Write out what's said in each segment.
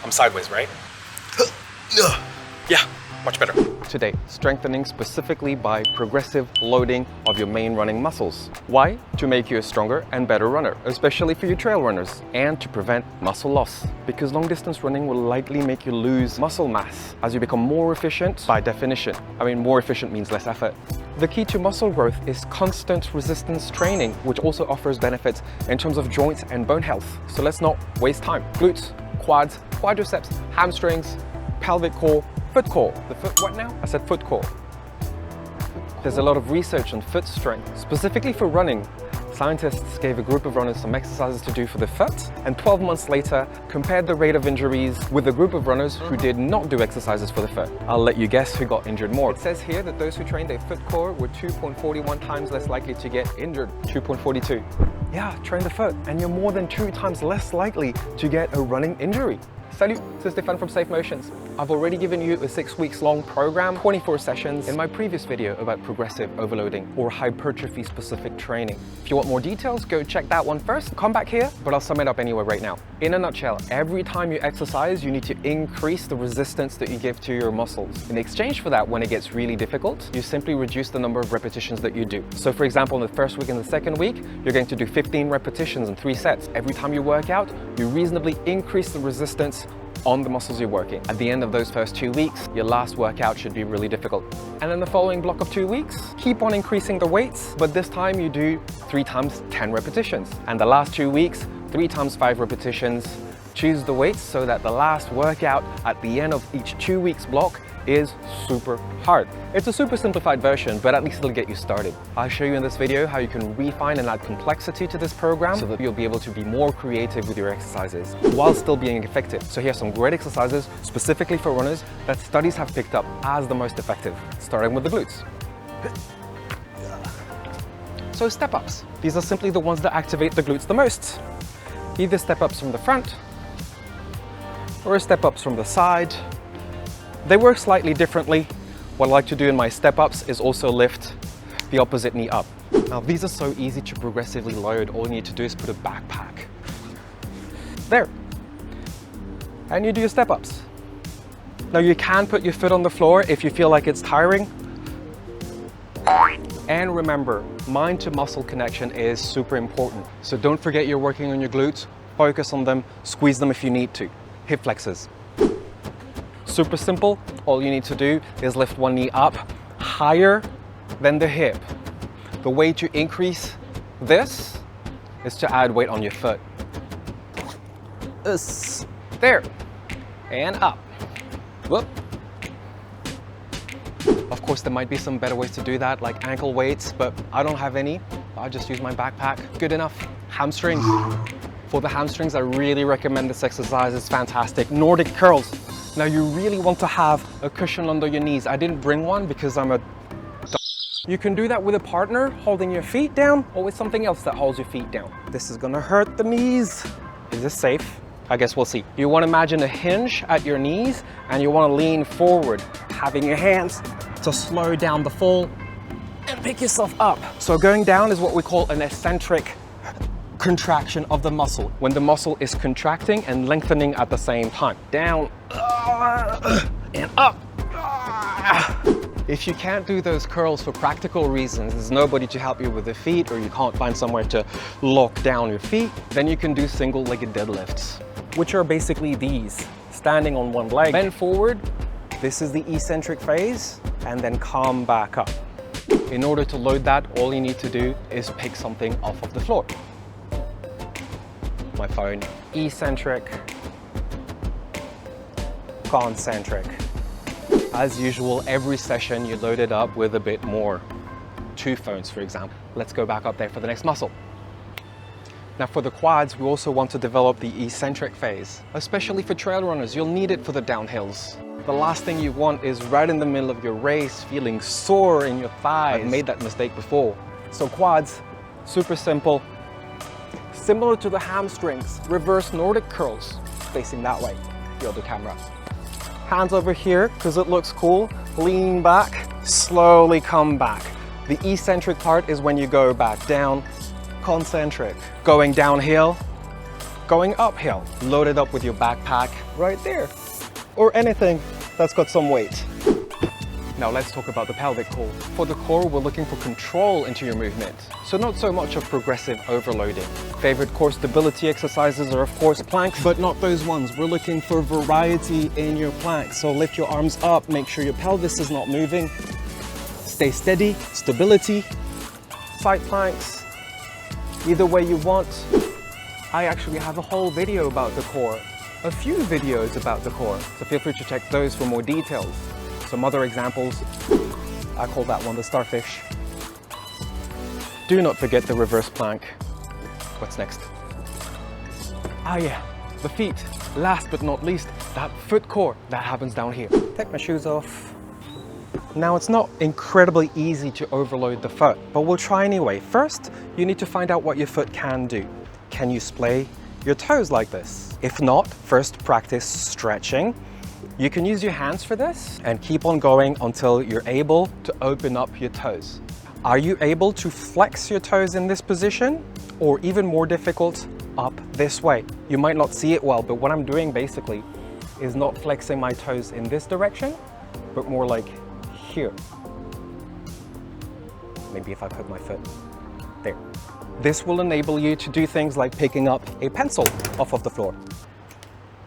I'm sideways, right? Yeah, much better. Today, strengthening specifically by progressive loading of your main running muscles. Why? To make you a stronger and better runner, especially for you trail runners, and to prevent muscle loss. Because long distance running will likely make you lose muscle mass as you become more efficient by definition. I mean, more efficient means less effort. The key to muscle growth is constant resistance training, which also offers benefits in terms of joints and bone health. So let's not waste time. Glutes, quads, quadriceps, hamstrings, pelvic core, foot core. The foot what now? I said foot core. There's a lot of research on foot strength. Specifically for running, scientists gave a group of runners some exercises to do for the foot, and 12 months later compared the rate of injuries with a group of runners who did not do exercises for the foot. I'll let you guess who got injured more. It says here that those who trained their foot core were 2.41 times less likely to get injured. 2.42. Yeah, train the foot and you're more than 2 times less likely to get a running injury. Salut, c'est Stéphane from Safe Motions. I've already given you a 6 weeks long program, 24 sessions in my previous video about progressive overloading or hypertrophy specific training. If you want more details, go check that one first. Come back here, but I'll sum it up anyway right now. In a nutshell, every time you exercise, you need to increase the resistance that you give to your muscles. In exchange for that, when it gets really difficult, you simply reduce the number of repetitions that you do. So for example, in the first week and the second week, you're going to do 15 repetitions in 3 sets. Every time you work out, you reasonably increase the resistance on the muscles you're working. At the end of those first 2 weeks, your last workout should be really difficult. And then the following block of 2 weeks, keep on increasing the weights, but this time you do 3 times 10 repetitions. And the last 2 weeks, 3 times 5 repetitions. Choose the weights so that the last workout at the end of each 2 weeks block is super hard. It's a super simplified version, but at least it'll get you started. I'll show you in this video how you can refine and add complexity to this program so that you'll be able to be more creative with your exercises while still being effective. So here's some great exercises specifically for runners that studies have picked up as the most effective, starting with the glutes. So step-ups. These are simply the ones that activate the glutes the most. Either step-ups from the front or step-ups from the side. They work slightly differently. What I like to do in my step-ups is also lift the opposite knee up. Now these are so easy to progressively load. All you need to do is put a backpack there, and you do your step-ups. Now you can put your foot on the floor if you feel like it's tiring. And remember, mind to muscle connection is super important. So don't forget you're working on your glutes, focus on them, squeeze them if you need to. Hip flexors. Super simple, all you need to do is lift one knee up higher than the hip. The way to increase this is to add weight on your foot. There, and up. Whoop. Of course, there might be some better ways to do that, like ankle weights, but I don't have any. I just use my backpack. Good enough. Hamstrings. For the hamstrings, I really recommend this exercise. It's fantastic. Nordic curls. Now you really want to have a cushion under your knees. I didn't bring one because I'm a You can do that with a partner holding your feet down or with something else that holds your feet down. This is gonna hurt the knees. Is this safe? I guess we'll see. You want to imagine a hinge at your knees and you want to lean forward, having your hands to slow down the fall and pick yourself up. So going down is what we call an eccentric contraction of the muscle, when the muscle is contracting and lengthening at the same time. Down and up. If you can't do those curls for practical reasons, there's nobody to help you with the feet, or you can't find somewhere to lock down your feet, then you can do single-legged deadlifts, which are basically these. Standing on one leg, bend forward, this is the eccentric phase, and then come back up. In order to load that, all you need to do is pick something off of the floor. My phone, eccentric, concentric. As usual, every session you load it up with a bit more. 2 phones, for example. Let's go back up there for the next muscle. Now for the quads, we also want to develop the eccentric phase. Especially for trail runners, you'll need it for the downhills. The last thing you want is right in the middle of your race, feeling sore in your thighs. I've made that mistake before. So quads, super simple. Similar to the hamstrings, reverse Nordic curls, facing that way, the other camera. Hands over here, because it looks cool. Lean back, slowly come back. The eccentric part is when you go back down, concentric. Going downhill, going uphill, load it up with your backpack right there, or anything that's got some weight. Now let's talk about the pelvic core. For the core, we're looking for control into your movement, so not so much of progressive overloading. Favorite core stability exercises are of course planks, but not those ones. We're looking for variety in your planks. So lift your arms up, make sure your pelvis is not moving. Stay steady, stability, side planks, either way you want. I actually have a whole video about the core, a few videos about the core, so feel free to check those for more details. Some other examples, I call that one the starfish. Do not forget the reverse plank. What's next? Ah yeah, the feet. Last but not least, that foot core, that happens down here. Take my shoes off. Now it's not incredibly easy to overload the foot, but we'll try anyway. First, you need to find out what your foot can do. Can you splay your toes like this? If not, first practice stretching. You can use your hands for this and keep on going until you're able to open up your toes. Are you able to flex your toes in this position? Or even more difficult, up this way? You might not see it well, but what I'm doing basically is not flexing my toes in this direction, but more like here. Maybe if I put my foot there. This will enable you to do things like picking up a pencil off of the floor.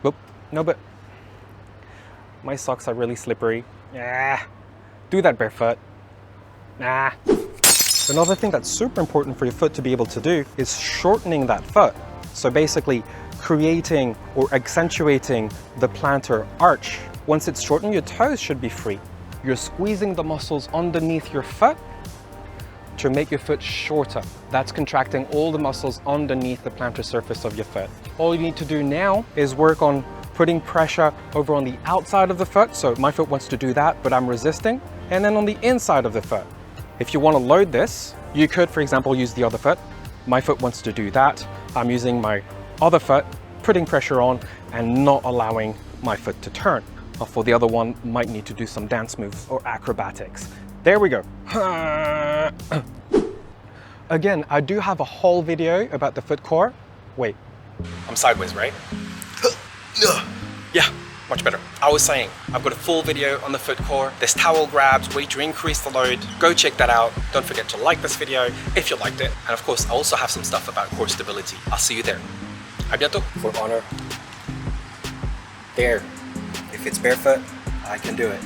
Whoop, no, but my socks are really slippery. Do that barefoot. Another thing that's super important for your foot to be able to do is shortening that foot. So basically creating or accentuating the plantar arch. Once it's shortened, your toes should be free. You're squeezing the muscles underneath your foot to make your foot shorter. That's contracting all the muscles underneath the plantar surface of your foot. All you need to do now is work on putting pressure over on the outside of the foot. So my foot wants to do that, but I'm resisting. And then on the inside of the foot. If you want to load this, you could, for example, use the other foot. My foot wants to do that. I'm using my other foot, putting pressure on and not allowing my foot to turn. Or for the other one, might need to do some dance moves or acrobatics. There we go. Again, I do have a whole video about the foot core. Wait, I'm sideways, right? Yeah, much better. I was saying, I've got a full video on the foot core. There's towel grabs, way to increase the load. Go check that out. Don't forget to like this video if you liked it. And of course, I also have some stuff about core stability. I'll see you there. À bientôt. For honor. There. If it's barefoot, I can do it.